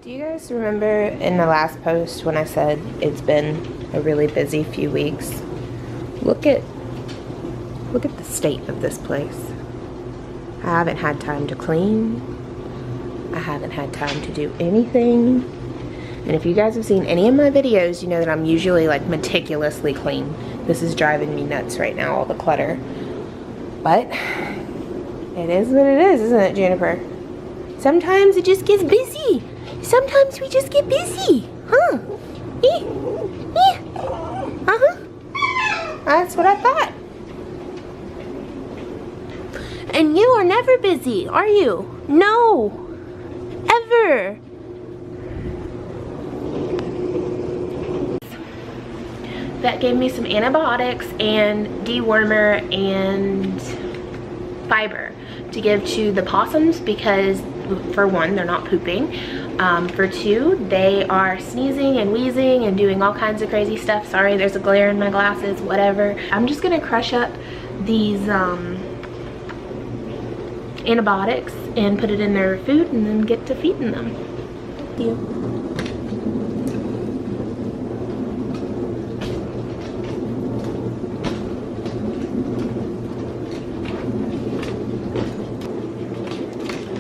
Do you guys remember in the last post when I said it's been a really busy few weeks? Look at the state of this place. I haven't had time to clean. I haven't had time to do anything. And if you guys have seen any of my videos, you know that I'm usually like meticulously clean. This is driving me nuts right now, all the clutter. But it is what it is, isn't it, Jennifer? Sometimes it just gets busy. Sometimes we just get busy, huh? Uh-huh. That's what I thought. And you are never busy, are you? No. Ever. That gave me some antibiotics and dewormer and fiber to give to the possums because, for one, they're not pooping. For two, they are sneezing and wheezing and doing all kinds of crazy stuff. Sorry, there's a glare in my glasses, whatever. I'm just gonna crush up these antibiotics and put it in their food and then get to feeding them. Thank you.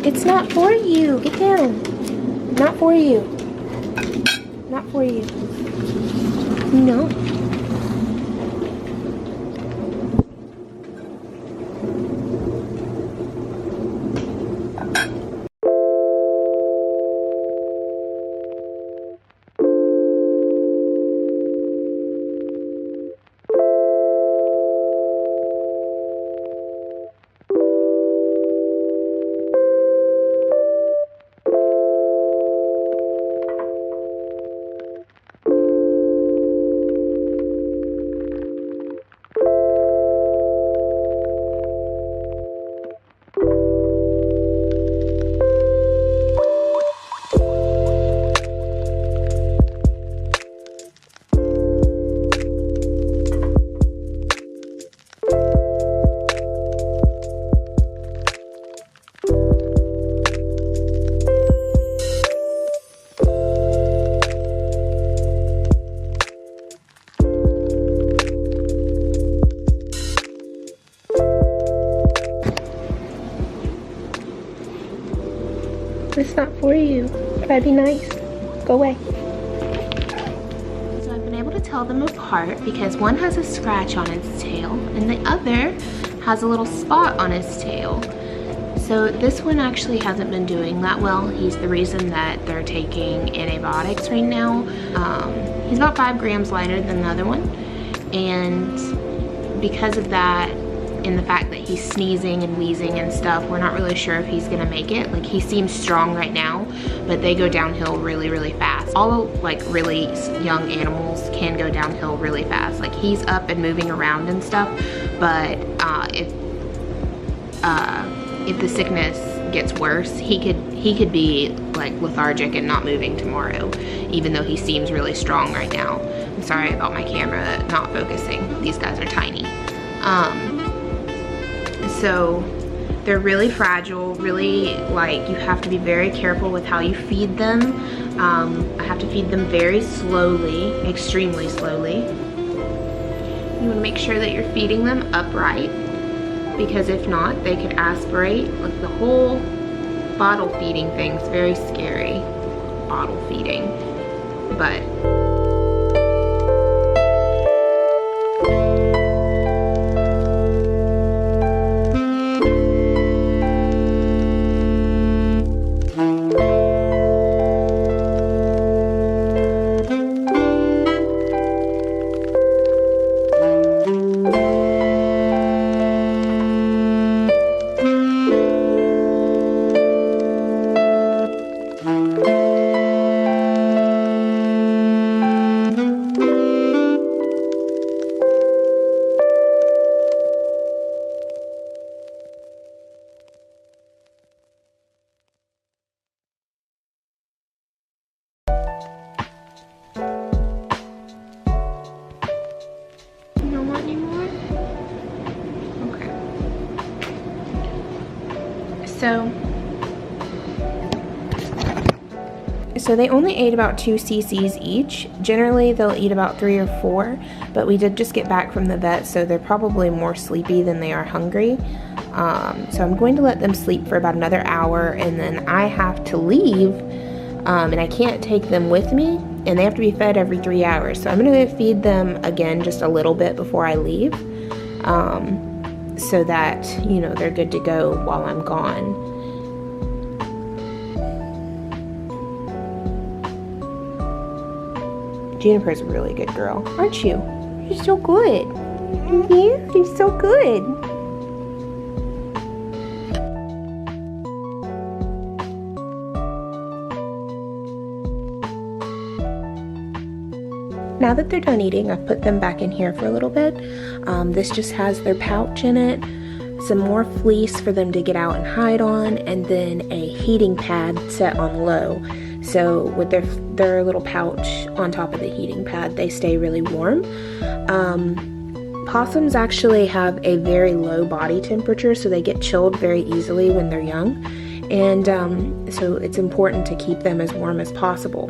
It's not for you. Get down. Not for you. Not for you. No. It's not for you. Try to be nice. Go away. So I've been able to tell them apart because one has a scratch on its tail and the other has a little spot on his tail. So this one actually hasn't been doing that well. He's the reason that they're taking antibiotics right now. He's about 5 grams lighter than the other one. And because of that, and the fact that he's sneezing and wheezing and stuff, we're not really sure if he's gonna make it. Like, he seems strong right now, but they go downhill really, really fast. All like really young animals can go downhill really fast. Like, he's up and moving around and stuff, but if the sickness gets worse, he could be like lethargic and not moving tomorrow, even though he seems really strong right now. I'm sorry about my camera not focusing. These guys are tiny. So they're really fragile, really, like, you have to be very careful with how you feed them. I have to feed them very slowly, extremely slowly. You want to make sure that you're feeding them upright, because if not, they could aspirate. Like, the whole bottle feeding thing's very scary, bottle feeding, but So So they only ate about 2 cc's each. Generally they'll eat about 3 or 4, but we did just get back from the vet, so they're probably more sleepy than they are hungry. So I'm going to let them sleep for about another hour, and then I have to leave, and I can't take them with me, and they have to be fed every 3 hours. So I'm going to feed them again just a little bit before I leave, so that, you know, they're good to go while I'm gone. Juniper's a really good girl, aren't you? You're so good. Yeah, you're so good. Now that they're done eating, I've put them back in here for a little bit. This just has their pouch in it, some more fleece for them to get out and hide on, and then a heating pad set on low. So with their little pouch on top of the heating pad, they stay really warm. Possums actually have a very low body temperature, so they get chilled very easily when they're young. And so it's important to keep them as warm as possible.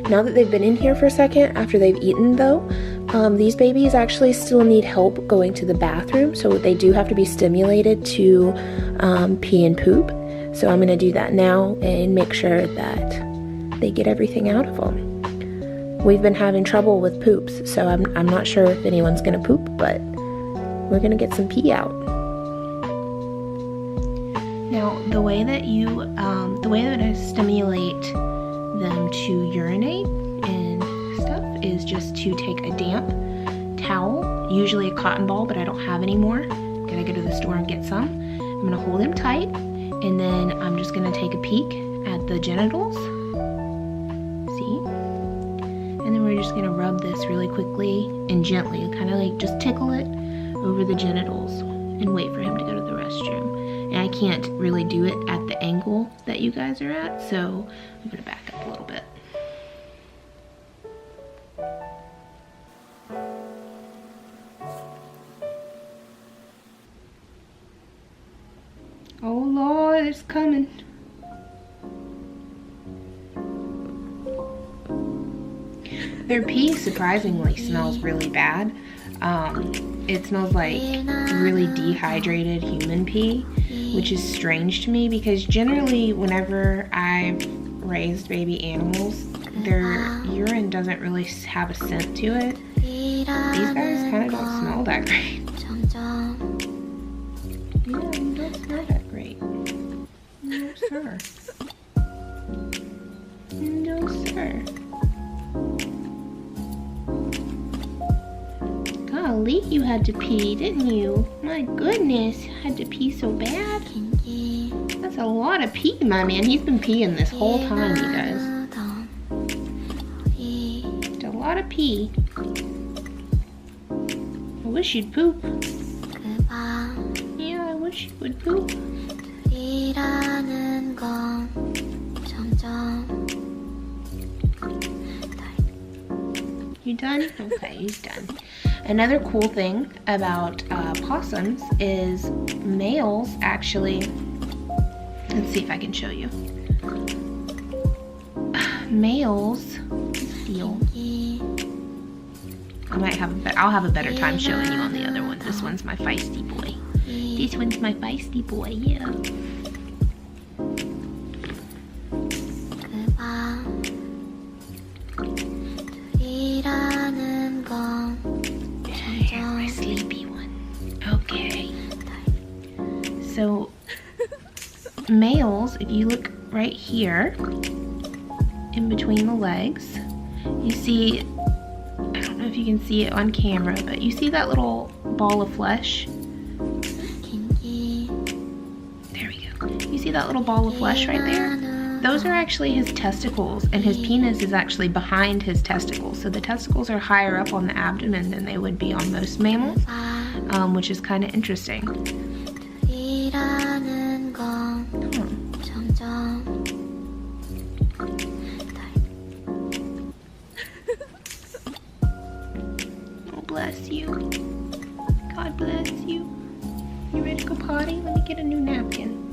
Now that they've been in here for a second, after they've eaten though, these babies actually still need help going to the bathroom, so they do have to be stimulated to pee and poop. So I'm gonna do that now and make sure that they get everything out of them. We've been having trouble with poops, so I'm not sure if anyone's gonna poop, but we're gonna get some pee out. Now, the way that I stimulate them to urinate and stuff is just to take a damp towel, usually a cotton ball, but I don't have any more. Gotta go to the store and get some. I'm gonna hold them tight, and then I'm just gonna take a peek at the genitals. See? And then we're just gonna rub this really quickly and gently, kind of like just tickle it over the genitals and wait for him to go to the restroom. And I can't really do it at the angle that you guys are at, so I'm gonna back up a little bit. Oh Lord, it's coming. Their pee surprisingly smells really bad. It smells like really dehydrated human pee, which is strange to me because generally whenever I've raised baby animals, their urine doesn't really have a scent to it. These guys kind of don't smell that great. Yeah, they don't smell that great. No, sir. No, sir. Golly, you had to pee, didn't you? My goodness, had to pee so bad. That's a lot of pee, my man. He's been peeing this whole time, you guys. It's a lot of pee. I wish you'd poop. Yeah, I wish you would poop. You done? Okay, he's done. Another cool thing about possums is males actually, let's see if I can show you. Males, feel. I'll have a better time showing you on the other one. This one's my feisty boy. This one's my feisty boy, yeah. Here's my sleepy one. Okay. So, males, if you look right here, in between the legs, you see, I don't know if you can see it on camera, but you see that little ball of flesh? There we go. You see that little ball of flesh right there? Those are actually his testicles, and his penis is actually behind his testicles. So the testicles are higher up on the abdomen than they would be on most mammals, which is kind of interesting. Oh, bless you. God bless you. You ready to go potty? Let me get a new napkin.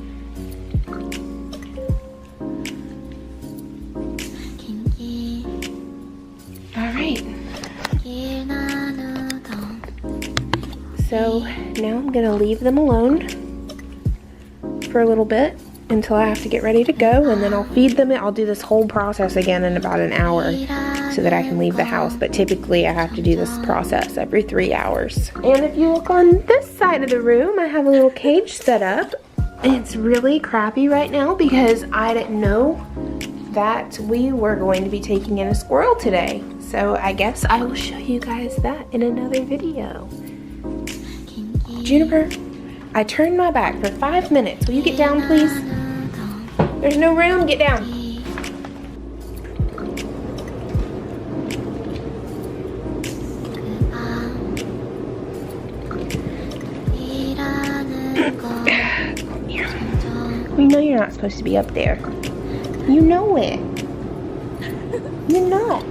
So now I'm gonna leave them alone for a little bit until I have to get ready to go, and then I'll feed them. I'll do this whole process again in about an hour so that I can leave the house, but typically I have to do this process every 3 hours. And if you look on this side of the room, I have a little cage set up. It's really crappy right now because I didn't know that we were going to be taking in a squirrel today. So I guess I will show you guys that in another video. Juniper, I turned my back for 5 minutes. Will you get down, please? There's no room, get down. You know you're not supposed to be up there. You know it. You're not.